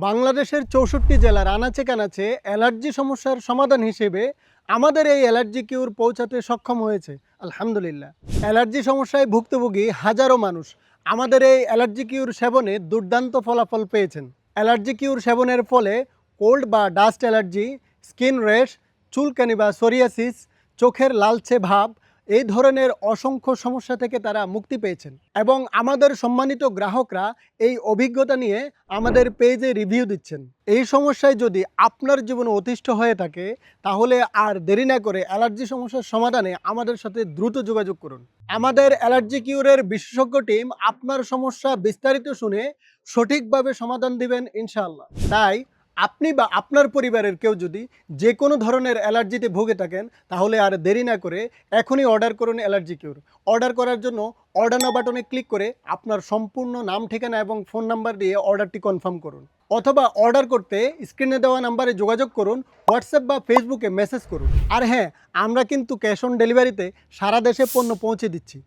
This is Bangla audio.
বাংলাদেশের ৬৪ জেলার আনাচে কানাচে অ্যালার্জি সমস্যার সমাধান হিসেবে আমাদের এই অ্যালার্জি কিউর পৌঁছাতে সক্ষম হয়েছে আলহামদুলিল্লাহ। অ্যালার্জি সমস্যায় ভুক্তভোগী হাজারো মানুষ আমাদের এই অ্যালার্জি কিউর সেবনে দুর্দান্ত ফলাফল পেয়েছেন। অ্যালার্জি কিউর সেবনের ফলে কোল্ড বা ডাস্ট অ্যালার্জি, স্কিন র্যাশ, চুলকানি বা সোরিয়াসিস, চোখের লালচে ভাব এই ধরনের অসংখ্য সমস্যা থেকে তারা মুক্তি পেয়েছেন এবং আমাদের সম্মানিত গ্রাহকরা এই অভিজ্ঞতা নিয়ে আমাদের পেজে রিভিউ দিচ্ছেন। এই সমস্যায় যদি আপনার জীবনে অতিষ্ঠ হয়ে থাকে তাহলে আর দেরি না করে অ্যালার্জি সমস্যার সমাধানে আমাদের সাথে দ্রুত যোগাযোগ করুন। আমাদের অ্যালার্জি কিউরের বিশেষজ্ঞ টিম আপনার সমস্যা বিস্তারিত শুনে সঠিকভাবে সমাধান দিবেন ইনশাআল্লাহ। তাই আপনি বা আপনার পরিবারের কেউ যদি যে কোনো ধরনের অ্যালার্জিতে ভুগে থাকেন তাহলে আর দেরি না করে এখনই অর্ডার করুন অ্যালার্জি কিউর। অর্ডার করার জন্য অর্ডার নাও বাটনে ক্লিক করে আপনার সম্পূর্ণ নাম, ঠিকানা এবং ফোন নাম্বার দিয়ে অর্ডারটি কনফার্ম করুন, অথবা অর্ডার করতে স্ক্রিনে দেওয়া নাম্বারে যোগাযোগ করুন, হোয়াটসঅ্যাপ বা ফেসবুকে মেসেজ করুন। আর হ্যাঁ, আমরা কিন্তু ক্যাশ অন ডেলিভারিতে সারা দেশে পণ্য পৌঁছে দিচ্ছি।